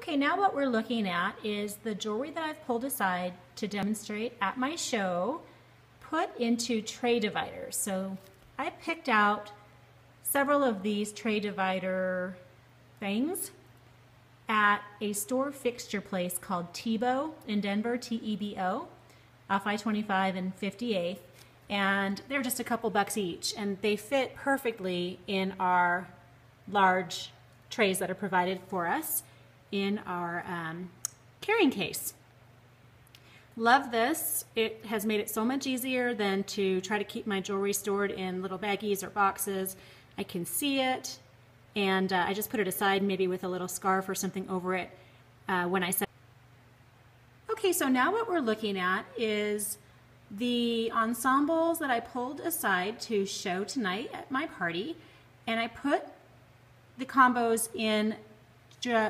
Okay, now what we're looking at is the jewelry that I've pulled aside to demonstrate at my show, put into tray dividers. So I picked out several of these tray divider things at a store fixture place called Tebo in Denver, T-E-B-O, off I-25 and 58th. And they're just a couple bucks each, and they fit perfectly in our large trays that are provided for us in our carrying case. Love this. It has made it so much easier than to try to keep my jewelry stored in little baggies or boxes. I can see it, and I just put it aside maybe with a little scarf or something over it when I set. Okay, so now what we're looking at is the ensembles that I pulled aside to show tonight at my party, and I put the combos in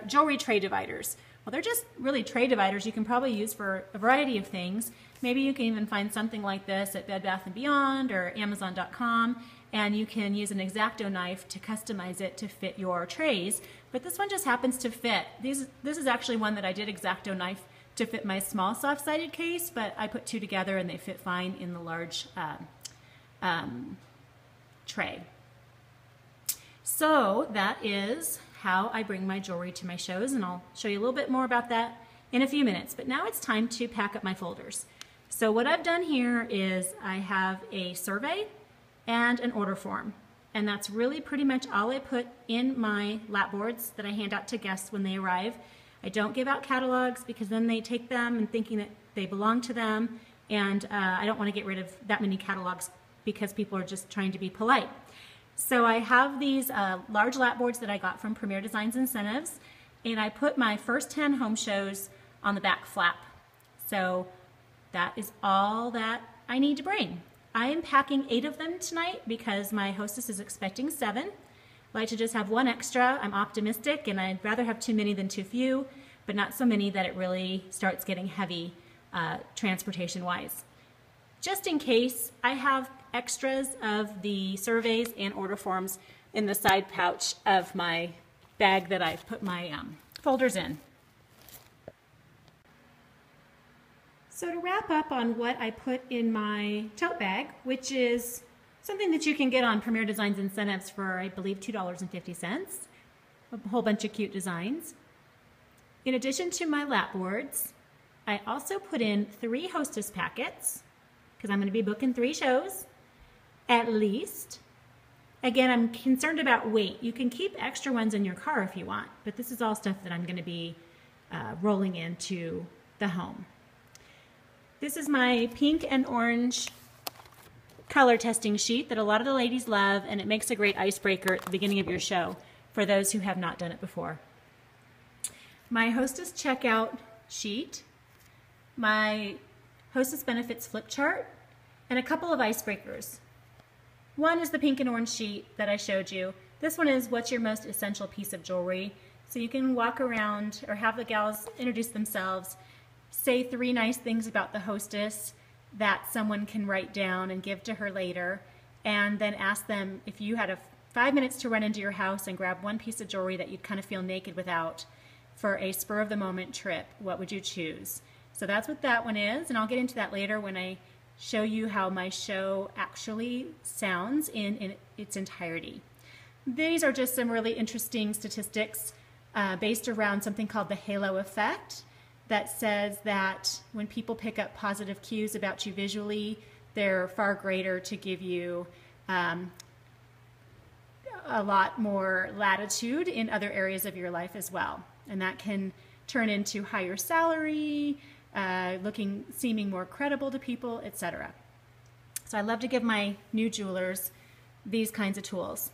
jewelry tray dividers. Well, they're just really tray dividers you can probably use for a variety of things. Maybe you can even find something like this at Bed Bath & Beyond or Amazon.com, and you can use an X-Acto knife to customize it to fit your trays. But this one just happens to fit. This is actually one that I did X-Acto knife to fit my small soft-sided case, but I put two together and they fit fine in the large tray. So that is how I bring my jewelry to my shows, and I'll show you a little bit more about that in a few minutes. But now it's time to pack up my folders. So what I've done here is I have a survey and an order form, and that's really pretty much all I put in my lap boards that I hand out to guests when they arrive. I don't give out catalogs because then they take them and thinking that they belong to them, and I don't want to get rid of that many catalogs because people are just trying to be polite. So I have these large lap boards that I got from Premier Designs Incentives, and I put my first 10 home shows on the back flap. So that is all that I need to bring. I am packing 8 of them tonight because my hostess is expecting 7. I like to just have 1 extra. I'm optimistic, and I'd rather have too many than too few, but not so many that it really starts getting heavy transportation-wise. Just in case, I have extras of the surveys and order forms in the side pouch of my bag that I've put my folders in. So to wrap up on what I put in my tote bag, which is something that you can get on Premier Designs Incentives for, I believe, $2.50, a whole bunch of cute designs. In addition to my lap boards, I also put in 3 hostess packets, because I'm going to be booking 3 shows, at least. Again, I'm concerned about weight. You can keep extra ones in your car if you want, but this is all stuff that I'm going to be rolling into the home. This is my pink and orange color testing sheet that a lot of the ladies love, and it makes a great icebreaker at the beginning of your show for those who have not done it before. My hostess checkout sheet, my hostess benefits flip chart, and a couple of icebreakers. One is the pink and orange sheet that I showed you. This one is what's your most essential piece of jewelry. So you can walk around or have the gals introduce themselves, say 3 nice things about the hostess that someone can write down and give to her later, and then ask them if you had 5 minutes to run into your house and grab 1 piece of jewelry that you'd kind of feel naked without for a spur-of-the-moment trip, what would you choose? So that's what that one is, and I'll get into that later when I show you how my show actually sounds in its entirety. These are just some really interesting statistics based around something called the halo effect that says that when people pick up positive cues about you visually, they're far greater to give you a lot more latitude in other areas of your life as well. And that can turn into higher salary, seeming more credible to people, etc. So I love to give my new jewelers these kinds of tools.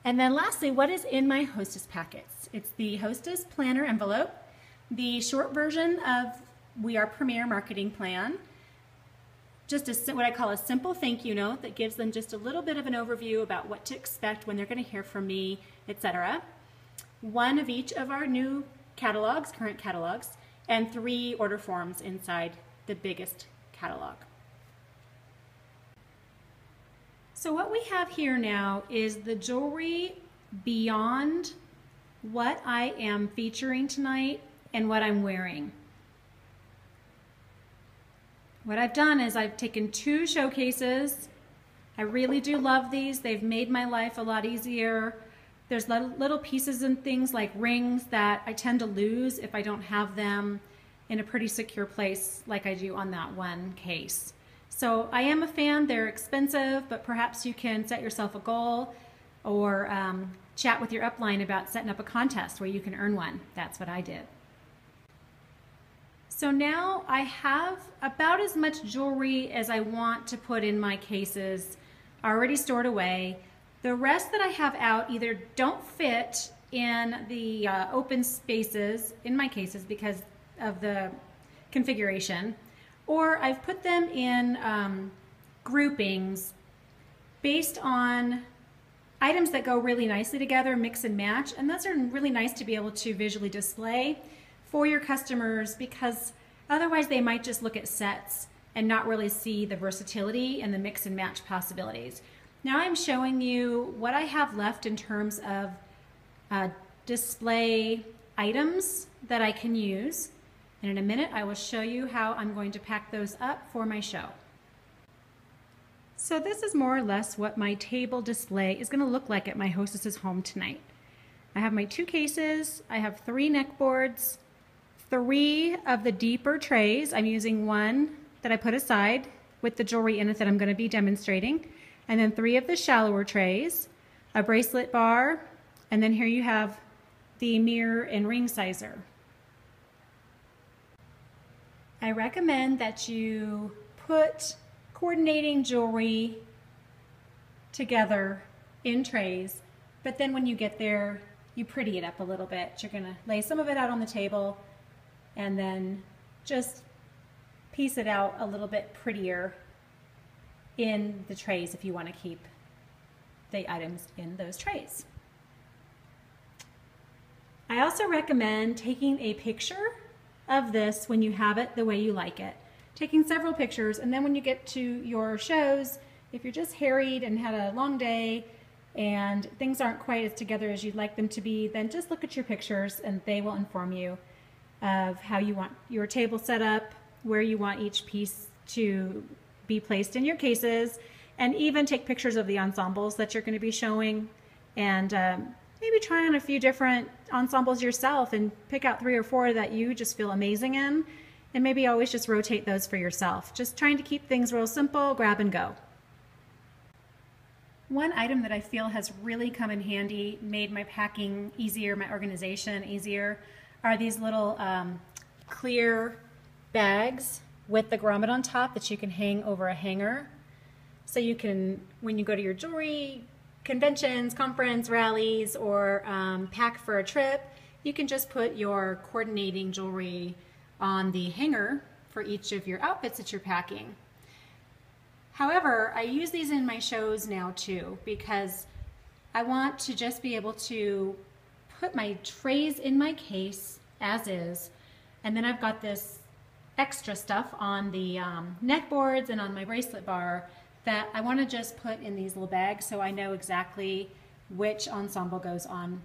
And then lastly, what is in my hostess packets? It's the hostess planner envelope, the short version of We Are Premier marketing plan, just what I call a simple thank you note that gives them just a little bit of an overview about what to expect when they're going to hear from me, etc. 1 of each of our new catalogs, current catalogs, and 3 order forms inside the biggest catalog. So what we have here now is the jewelry beyond what I am featuring tonight and what I'm wearing. What I've done is I've taken 2 showcases. I really do love these. They've made my life a lot easier. There's little pieces and things like rings that I tend to lose if I don't have them in a pretty secure place like I do on that one case. So I am a fan. They're expensive, but perhaps you can set yourself a goal or chat with your upline about setting up a contest where you can earn one. That's what I did. So now I have about as much jewelry as I want to put in my cases already stored away. The rest that I have out either don't fit in the open spaces in my cases because of the configuration, or I've put them in groupings based on items that go really nicely together, mix and match, and those are really nice to be able to visually display for your customers because otherwise they might just look at sets and not really see the versatility and the mix and match possibilities. Now I'm showing you what I have left in terms of display items that I can use. And in a minute, I will show you how I'm going to pack those up for my show. So this is more or less what my table display is going to look like at my hostess's home tonight. I have my 2 cases. I have 3 neck boards, 3 of the deeper trays. I'm using one that I put aside with the jewelry in it that I'm going to be demonstrating, and then 3 of the shallower trays, a bracelet bar, and then here you have the mirror and ring sizer. I recommend that you put coordinating jewelry together in trays, but then when you get there, you pretty it up a little bit. You're going to lay some of it out on the table and then just piece it out a little bit prettier in the trays if you want to keep the items in those trays. I also recommend taking a picture of this when you have it the way you like it. Taking several pictures, and then when you get to your shows, if you're just harried and had a long day and things aren't quite as together as you'd like them to be, then just look at your pictures and they will inform you of how you want your table set up, where you want each piece to be placed in your cases, and even take pictures of the ensembles that you're going to be showing, and maybe try on a few different ensembles yourself and pick out 3 or 4 that you just feel amazing in, and maybe always just rotate those for yourself. Just trying to keep things real simple, grab and go. One item that I feel has really come in handy, made my packing easier, my organization easier, are these little clear bags with the grommet on top that you can hang over a hanger. So you can, when you go to your jewelry conventions, conference, rallies, or pack for a trip, you can just put your coordinating jewelry on the hanger for each of your outfits that you're packing. However, I use these in my shows now too because I want to just be able to put my trays in my case as is, and then I've got this extra stuff on the neck boards and on my bracelet bar that I want to just put in these little bags so I know exactly which ensemble goes on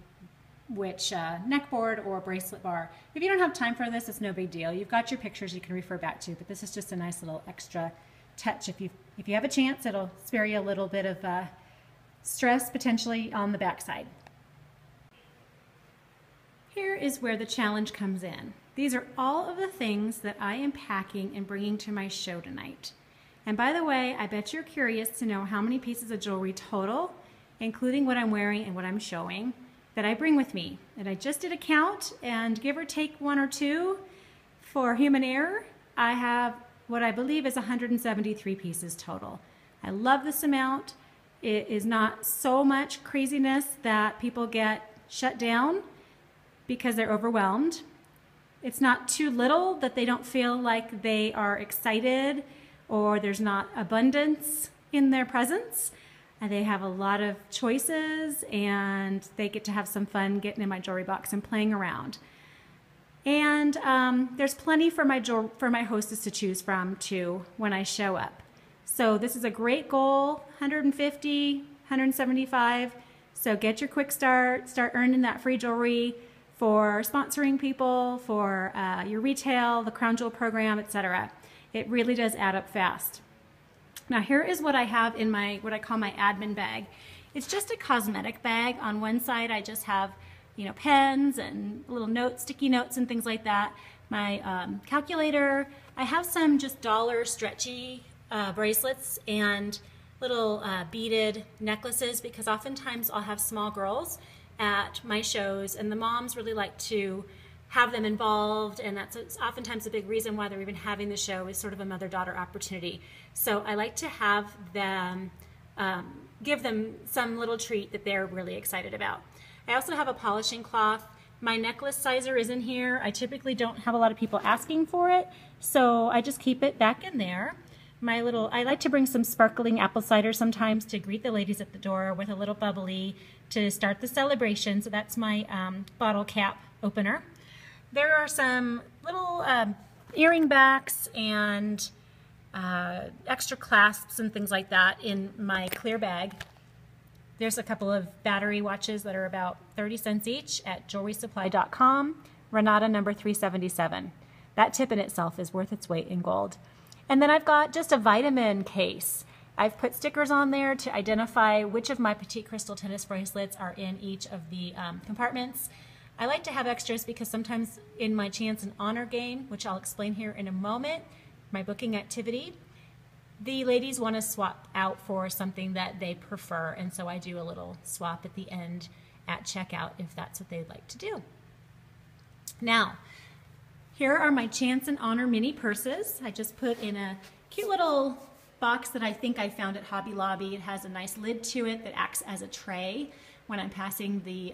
which neck board or bracelet bar. If you don't have time for this, it's no big deal. You've got your pictures you can refer back to, but this is just a nice little extra touch. If you have a chance, it'll spare you a little bit of stress potentially on the backside. Here is where the challenge comes in. These are all of the things that I am packing and bringing to my show tonight. And by the way, I bet you're curious to know how many pieces of jewelry total, including what I'm wearing and what I'm showing, that I bring with me. And I just did a count, and give or take 1 or 2 for human error, I have what I believe is 173 pieces total. I love this amount. It is not so much craziness that people get shut down because they're overwhelmed. It's not too little that they don't feel like they are excited or there's not abundance in their presence. And they have a lot of choices and they get to have some fun getting in my jewelry box and playing around. And there's plenty for my hostess to choose from too when I show up. So this is a great goal, 150, 175. So get your quick start earning that free jewelry for sponsoring people, for your retail, the Crown Jewel program, etc. It really does add up fast. Now here is what I have in my, what I call my admin bag. It's just a cosmetic bag. On one side I just have, you know, pens and little notes, sticky notes and things like that. My calculator. I have some just dollar stretchy bracelets and little beaded necklaces, because oftentimes I'll have small girls at my shows and the moms really like to have them involved, and that's oftentimes a big reason why they're even having the show, is sort of a mother-daughter opportunity. So I like to have them, give them some little treat that they're really excited about. I also have a polishing cloth. My necklace sizer is in here. I typically don't have a lot of people asking for it, so I just keep it back in there. My little, I like to bring some sparkling apple cider sometimes to greet the ladies at the door with a little bubbly to start the celebration. So that's my bottle cap opener. There are some little earring backs and extra clasps and things like that in my clear bag. There's a couple of battery watches that are about 30 cents each at jewelrysupply.com, Renata number 377. That tip in itself is worth its weight in gold. And then I've got just a vitamin case. I've put stickers on there to identify which of my Petite Crystal tennis bracelets are in each of the compartments. I like to have extras because sometimes in my chance and honor game, which I'll explain here in a moment, my booking activity, the ladies want to swap out for something that they prefer, and so I do a little swap at the end at checkout if that's what they'd like to do. Now, here are my chance and honor mini purses. I just put in a cute little box that I think I found at Hobby Lobby. It has a nice lid to it that acts as a tray when I'm passing the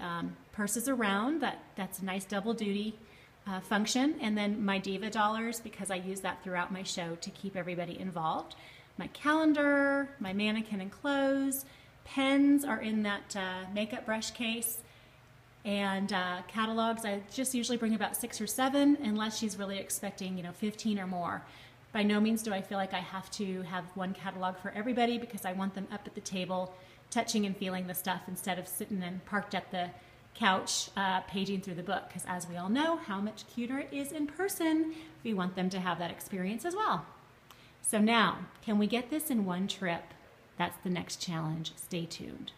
purses around. That's a nice double duty function. And then my Diva dollars, because I use that throughout my show to keep everybody involved. My calendar, my mannequin and clothes, pens are in that makeup brush case. And catalogs, I just usually bring about 6 or 7, unless she's really expecting, 15 or more. By no means do I feel like I have to have one catalog for everybody, because I want them up at the table, touching and feeling the stuff instead of sitting and parked at the couch paging through the book, because as we all know, how much cuter it is in person. We want them to have that experience as well. So now, can we get this in one trip? That's the next challenge. Stay tuned.